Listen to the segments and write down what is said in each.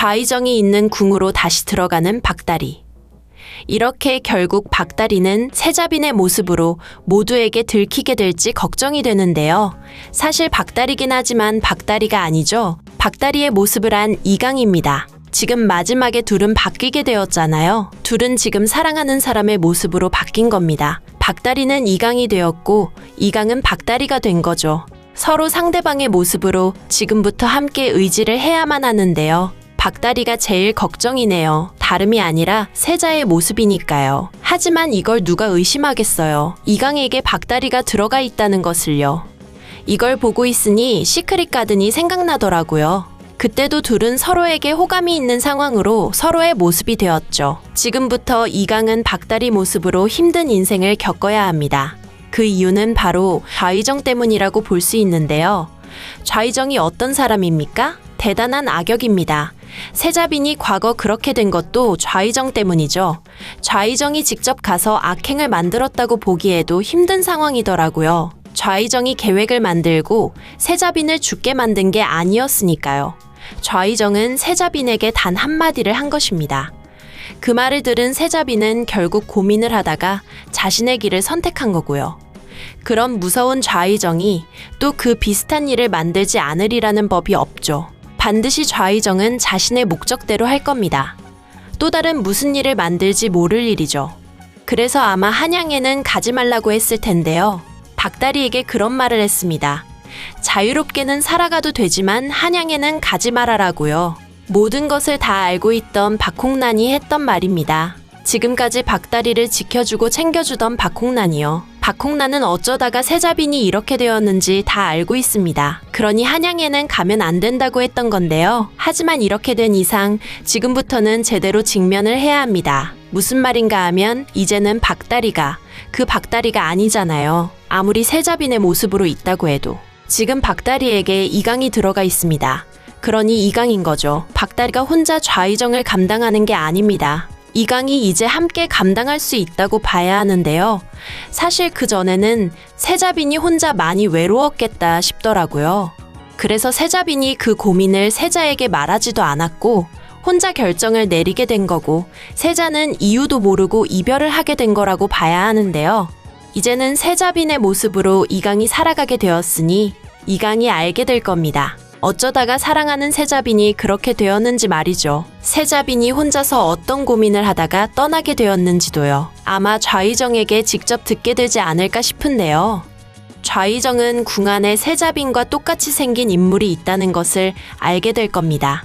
좌의정이 있는 궁으로 다시 들어가는 박다리. 이렇게 결국 박다리는 세자빈의 모습으로 모두에게 들키게 될지 걱정이 되는데요. 사실 박다리긴 하지만 박다리가 아니죠. 박다리의 모습을 한 이강입니다. 지금 마지막에 둘은 바뀌게 되었잖아요. 둘은 지금 사랑하는 사람의 모습으로 바뀐 겁니다. 박다리는 이강이 되었고 이강은 박다리가 된 거죠. 서로 상대방의 모습으로 지금부터 함께 의지를 해야만 하는데요. 박다리가 제일 걱정이네요. 다름이 아니라 세자의 모습이니까요. 하지만 이걸 누가 의심하겠어요. 이강에게 박다리가 들어가 있다는 것을요. 이걸 보고 있으니 시크릿 가든이 생각나더라고요. 그때도 둘은 서로에게 호감이 있는 상황으로 서로의 모습이 되었죠. 지금부터 이강은 박다리 모습으로 힘든 인생을 겪어야 합니다. 그 이유는 바로 좌의정 때문이라고 볼 수 있는데요. 좌의정이 어떤 사람입니까? 대단한 악역입니다. 세자빈이 과거 그렇게 된 것도 좌의정 때문이죠. 좌의정이 직접 가서 악행을 만들었다고 보기에도 힘든 상황이더라고요. 좌의정이 계획을 만들고 세자빈을 죽게 만든 게 아니었으니까요. 좌의정은 세자빈에게 단 한마디를 한 것입니다. 그 말을 들은 세자빈은 결국 고민을 하다가 자신의 길을 선택한 거고요. 그런 무서운 좌의정이 또 그 비슷한 일을 만들지 않으리라는 법이 없죠. 반드시 좌의정은 자신의 목적대로 할 겁니다. 또 다른 무슨 일을 만들지 모를 일이죠. 그래서 아마 한양에는 가지 말라고 했을 텐데요. 박다리에게 그런 말을 했습니다. 자유롭게는 살아가도 되지만 한양에는 가지 말아라고요. 모든 것을 다 알고 있던 박홍란이 했던 말입니다. 지금까지 박다리를 지켜주고 챙겨주던 박홍란이요. 박홍란은 어쩌다가 세자빈이 이렇게 되었는지 다 알고 있습니다. 그러니 한양에는 가면 안 된다고 했던 건데요. 하지만 이렇게 된 이상 지금부터는 제대로 직면을 해야 합니다. 무슨 말인가 하면 이제는 박다리가 그 박다리가 아니잖아요. 아무리 세자빈의 모습으로 있다고 해도. 지금 박다리에게 이강이 들어가 있습니다. 그러니 이강인 거죠. 박다리가 혼자 좌의정을 감당하는 게 아닙니다. 이강이 이제 함께 감당할 수 있다고 봐야 하는데요. 사실 그전에는 세자빈이 혼자 많이 외로웠겠다 싶더라고요. 그래서 세자빈이 그 고민을 세자에게 말하지도 않았고 혼자 결정을 내리게 된 거고 세자는 이유도 모르고 이별을 하게 된 거라고 봐야 하는데요. 이제는 세자빈의 모습으로 이강이 살아가게 되었으니 이강이 알게 될 겁니다. 어쩌다가 사랑하는 세자빈이 그렇게 되었는지 말이죠. 세자빈이 혼자서 어떤 고민을 하다가 떠나게 되었는지도요. 아마 좌의정에게 직접 듣게 되지 않을까 싶은데요. 좌의정은 궁 안에 세자빈과 똑같이 생긴 인물이 있다는 것을 알게 될 겁니다.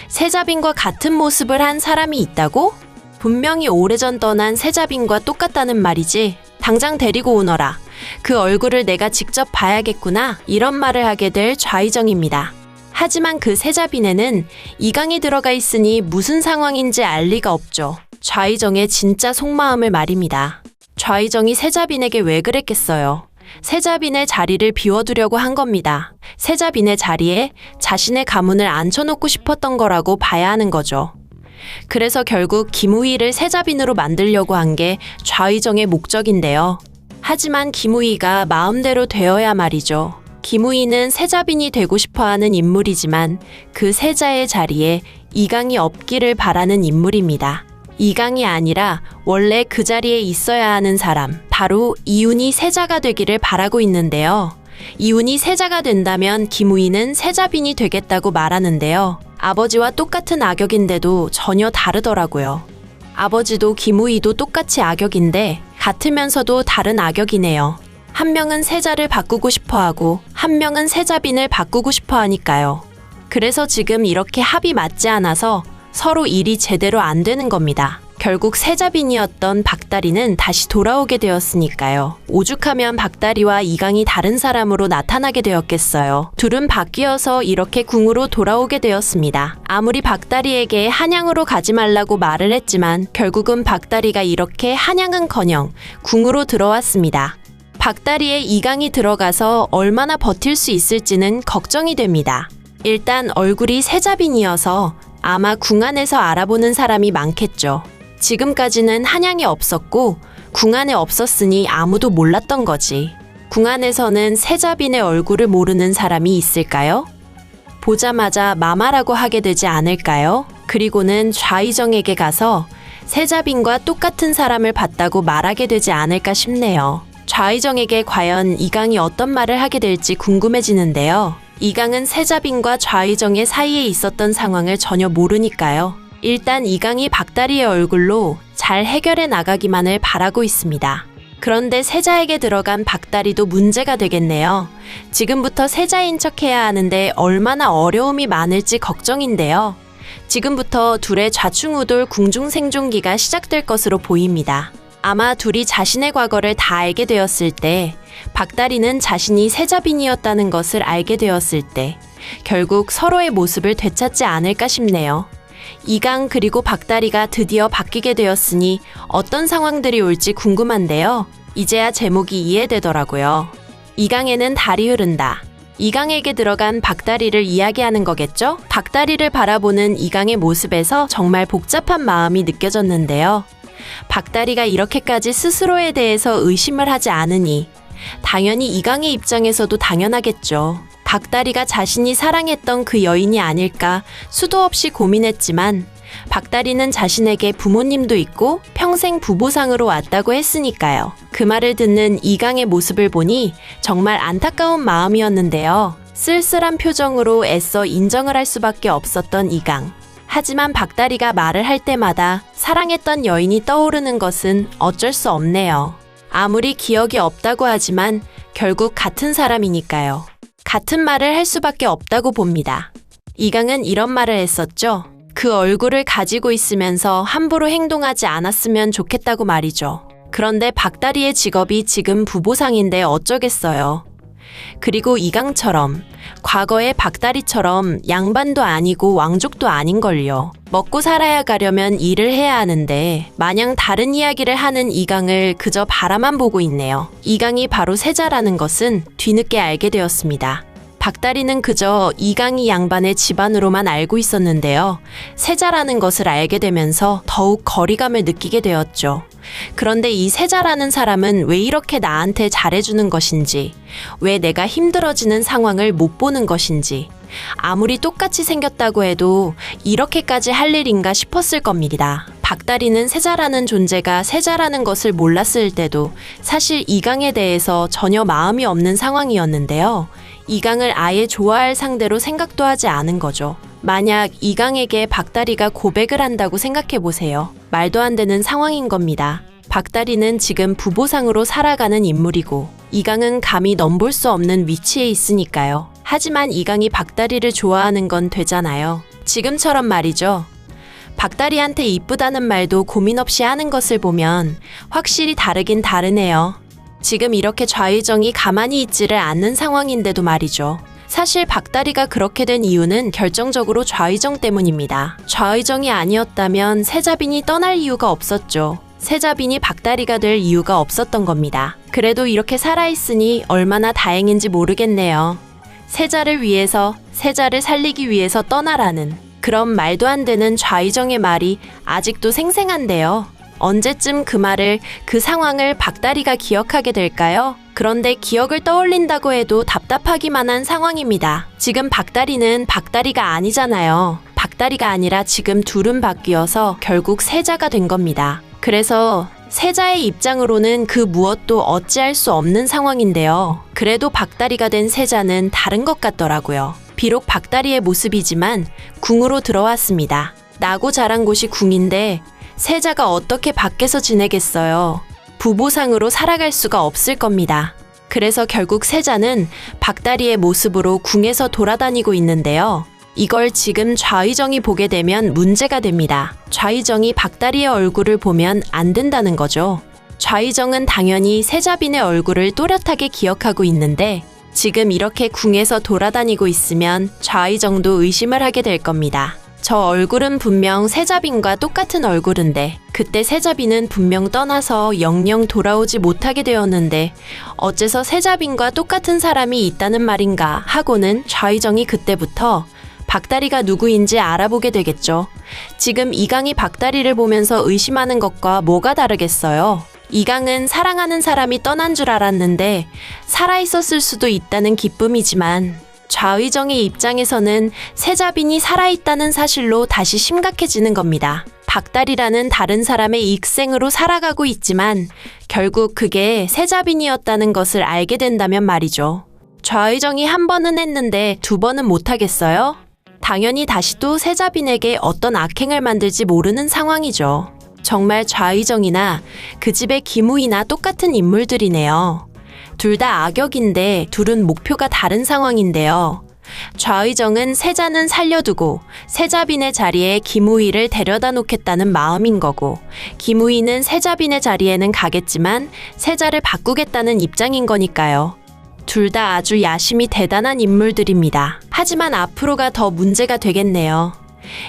세자빈과 같은 모습을 한 사람이 있다고? 분명히 오래전 떠난 세자빈과 똑같다는 말이지. 당장 데리고 오너라. 그 얼굴을 내가 직접 봐야겠구나. 이런 말을 하게 될 좌의정입니다. 하지만 그 세자빈에는 이강이 들어가 있으니 무슨 상황인지 알 리가 없죠. 좌의정의 진짜 속마음을 말입니다. 좌의정이 세자빈에게 왜 그랬겠어요? 세자빈의 자리를 비워두려고 한 겁니다. 세자빈의 자리에 자신의 가문을 앉혀놓고 싶었던 거라고 봐야 하는 거죠. 그래서 결국 김우희를 세자빈으로 만들려고 한 게 좌의정의 목적인데요. 하지만 김우희가 마음대로 되어야 말이죠. 김우희는 세자빈이 되고 싶어하는 인물이지만 그 세자의 자리에 이강이 없기를 바라는 인물입니다. 이강이 아니라 원래 그 자리에 있어야 하는 사람, 바로 이훈이 세자가 되기를 바라고 있는데요. 이훈이 세자가 된다면 김우희는 세자빈이 되겠다고 말하는데요. 아버지와 똑같은 악역인데도 전혀 다르더라고요. 아버지도 김우희도 똑같이 악역인데 같으면서도 다른 악역이네요. 한 명은 세자를 바꾸고 싶어하고 한 명은 세자빈을 바꾸고 싶어하니까요. 그래서 지금 이렇게 합이 맞지 않아서 서로 일이 제대로 안 되는 겁니다. 결국 세자빈이었던 박다리는 다시 돌아오게 되었으니까요. 오죽하면 박다리와 이강이 다른 사람으로 나타나게 되었겠어요. 둘은 바뀌어서 이렇게 궁으로 돌아오게 되었습니다. 아무리 박다리에게 한양으로 가지 말라고 말을 했지만 결국은 박다리가 이렇게 한양은커녕 궁으로 들어왔습니다. 박다리에 이강이 들어가서 얼마나 버틸 수 있을지는 걱정이 됩니다. 일단 얼굴이 세자빈이어서 아마 궁 안에서 알아보는 사람이 많겠죠. 지금까지는 한양에 없었고 궁 안에 없었으니 아무도 몰랐던 거지. 궁 안에서는 세자빈의 얼굴을 모르는 사람이 있을까요? 보자마자 마마라고 하게 되지 않을까요? 그리고는 좌의정에게 가서 세자빈과 똑같은 사람을 봤다고 말하게 되지 않을까 싶네요. 좌의정에게 과연 이강이 어떤 말을 하게 될지 궁금해지는데요. 이강은 세자빈과 좌의정의 사이에 있었던 상황을 전혀 모르니까요. 일단 이강이 박다리의 얼굴로 잘 해결해 나가기만을 바라고 있습니다. 그런데 세자에게 들어간 박다리도 문제가 되겠네요. 지금부터 세자인 척해야 하는데 얼마나 어려움이 많을지 걱정인데요. 지금부터 둘의 좌충우돌 궁중생존기가 시작될 것으로 보입니다. 아마 둘이 자신의 과거를 다 알게 되었을 때, 박다리는 자신이 세자빈이었다는 것을 알게 되었을 때 결국 서로의 모습을 되찾지 않을까 싶네요. 이강 그리고 박다리가 드디어 바뀌게 되었으니 어떤 상황들이 올지 궁금한데요. 이제야 제목이 이해되더라고요. 이강에는 달이 흐른다. 이강에게 들어간 박다리를 이야기하는 거겠죠? 박다리를 바라보는 이강의 모습에서 정말 복잡한 마음이 느껴졌는데요. 박다리가 이렇게까지 스스로에 대해서 의심을 하지 않으니 당연히 이강의 입장에서도 당연하겠죠. 박다리가 자신이 사랑했던 그 여인이 아닐까 수도 없이 고민했지만 박다리는 자신에게 부모님도 있고 평생 부보상으로 왔다고 했으니까요. 그 말을 듣는 이강의 모습을 보니 정말 안타까운 마음이었는데요. 쓸쓸한 표정으로 애써 인정을 할 수밖에 없었던 이강. 하지만 박다리가 말을 할 때마다 사랑했던 여인이 떠오르는 것은 어쩔 수 없네요. 아무리 기억이 없다고 하지만 결국 같은 사람이니까요. 같은 말을 할 수밖에 없다고 봅니다. 이강은 이런 말을 했었죠. 그 얼굴을 가지고 있으면서 함부로 행동하지 않았으면 좋겠다고 말이죠. 그런데 박다리의 직업이 지금 부보상인데 어쩌겠어요. 그리고 이강처럼 과거의 박다리처럼 양반도 아니고 왕족도 아닌걸요. 먹고 살아야 가려면 일을 해야 하는데 마냥 다른 이야기를 하는 이강을 그저 바라만 보고 있네요. 이강이 바로 세자라는 것은 뒤늦게 알게 되었습니다. 박다리는 그저 이강이 양반의 집안으로만 알고 있었는데요. 세자라는 것을 알게 되면서 더욱 거리감을 느끼게 되었죠. 그런데 이 세자라는 사람은 왜 이렇게 나한테 잘해주는 것인지, 왜 내가 힘들어지는 상황을 못 보는 것인지, 아무리 똑같이 생겼다고 해도 이렇게까지 할 일인가 싶었을 겁니다. 박다리는 세자라는 존재가 세자라는 것을 몰랐을 때도 사실 이강에 대해서 전혀 마음이 없는 상황이었는데요. 이강을 아예 좋아할 상대로 생각도 하지 않은 거죠. 만약 이강에게 박다리가 고백을 한다고 생각해보세요. 말도 안 되는 상황인 겁니다. 박다리는 지금 부보상으로 살아가는 인물이고 이강은 감히 넘볼 수 없는 위치에 있으니까요. 하지만 이강이 박다리를 좋아하는 건 되잖아요. 지금처럼 말이죠. 박다리한테 이쁘다는 말도 고민 없이 하는 것을 보면 확실히 다르긴 다르네요. 지금 이렇게 좌의정이 가만히 있지를 않는 상황인데도 말이죠. 사실 박다리가 그렇게 된 이유는 결정적으로 좌의정 때문입니다. 좌의정이 아니었다면 세자빈이 떠날 이유가 없었죠. 세자빈이 박다리가 될 이유가 없었던 겁니다. 그래도 이렇게 살아있으니 얼마나 다행인지 모르겠네요. 세자를 위해서, 세자를 살리기 위해서 떠나라는 그런 말도 안 되는 좌의정의 말이 아직도 생생한데요. 언제쯤 그 말을, 그 상황을 박다리가 기억하게 될까요? 그런데 기억을 떠올린다고 해도 답답하기만 한 상황입니다. 지금 박다리는 박다리가 아니잖아요. 박다리가 아니라 지금 둘은 바뀌어서 결국 세자가 된 겁니다. 그래서 세자의 입장으로는 그 무엇도 어찌할 수 없는 상황인데요. 그래도 박다리가 된 세자는 다른 것 같더라고요. 비록 박다리의 모습이지만 궁으로 들어왔습니다. 나고 자란 곳이 궁인데 세자가 어떻게 밖에서 지내겠어요. 부보상으로 살아갈 수가 없을 겁니다. 그래서 결국 세자는 박다리의 모습으로 궁에서 돌아다니고 있는데요. 이걸 지금 좌의정이 보게 되면 문제가 됩니다. 좌의정이 박다리의 얼굴을 보면 안 된다는 거죠. 좌의정은 당연히 세자빈의 얼굴을 또렷하게 기억하고 있는데 지금 이렇게 궁에서 돌아다니고 있으면 좌의정도 의심을 하게 될 겁니다. 저 얼굴은 분명 세자빈과 똑같은 얼굴인데 그때 세자빈은 분명 떠나서 영영 돌아오지 못하게 되었는데 어째서 세자빈과 똑같은 사람이 있다는 말인가 하고는 좌의정이 그때부터 박다리가 누구인지 알아보게 되겠죠. 지금 이강이 박다리를 보면서 의심하는 것과 뭐가 다르겠어요. 이강은 사랑하는 사람이 떠난 줄 알았는데 살아있었을 수도 있다는 기쁨이지만 좌의정의 입장에서는 세자빈이 살아있다는 사실로 다시 심각해지는 겁니다. 박달이라는 다른 사람의 익생으로 살아가고 있지만 결국 그게 세자빈이었다는 것을 알게 된다면 말이죠. 좌의정이 한 번은 했는데 두 번은 못하겠어요? 당연히 다시 또 세자빈에게 어떤 악행을 만들지 모르는 상황이죠. 정말 좌의정이나 그 집의 기무이나 똑같은 인물들이네요. 둘 다 악역인데 둘은 목표가 다른 상황인데요. 좌의정은 세자는 살려두고 세자빈의 자리에 기무이를 데려다 놓겠다는 마음인 거고, 기무이는 세자빈의 자리에는 가겠지만 세자를 바꾸겠다는 입장인 거니까요. 둘 다 아주 야심이 대단한 인물들입니다. 하지만 앞으로가 더 문제가 되겠네요.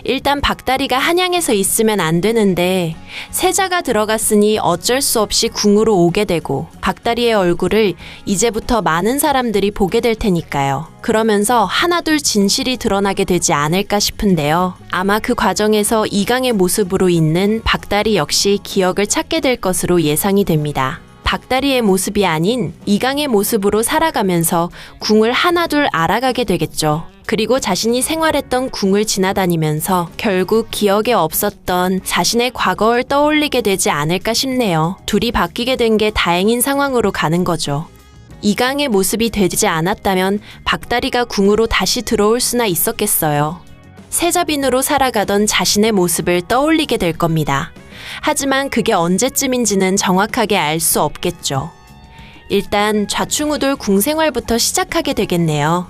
일단 박다리가 한양에서 있으면 안 되는데 세자가 들어갔으니 어쩔 수 없이 궁으로 오게 되고 박다리의 얼굴을 이제부터 많은 사람들이 보게 될 테니까요. 그러면서 하나둘 진실이 드러나게 되지 않을까 싶은데요. 아마 그 과정에서 이강의 모습으로 있는 박다리 역시 기억을 찾게 될 것으로 예상이 됩니다. 박다리의 모습이 아닌 이강의 모습으로 살아가면서 궁을 하나둘 알아가게 되겠죠. 그리고 자신이 생활했던 궁을 지나다니면서 결국 기억에 없었던 자신의 과거를 떠올리게 되지 않을까 싶네요. 둘이 바뀌게 된 게 다행인 상황으로 가는 거죠. 이강의 모습이 되지 않았다면 박다리가 궁으로 다시 들어올 수나 있었겠어요. 세자빈으로 살아가던 자신의 모습을 떠올리게 될 겁니다. 하지만 그게 언제쯤인지는 정확하게 알 수 없겠죠. 일단 좌충우돌 궁생활부터 시작하게 되겠네요.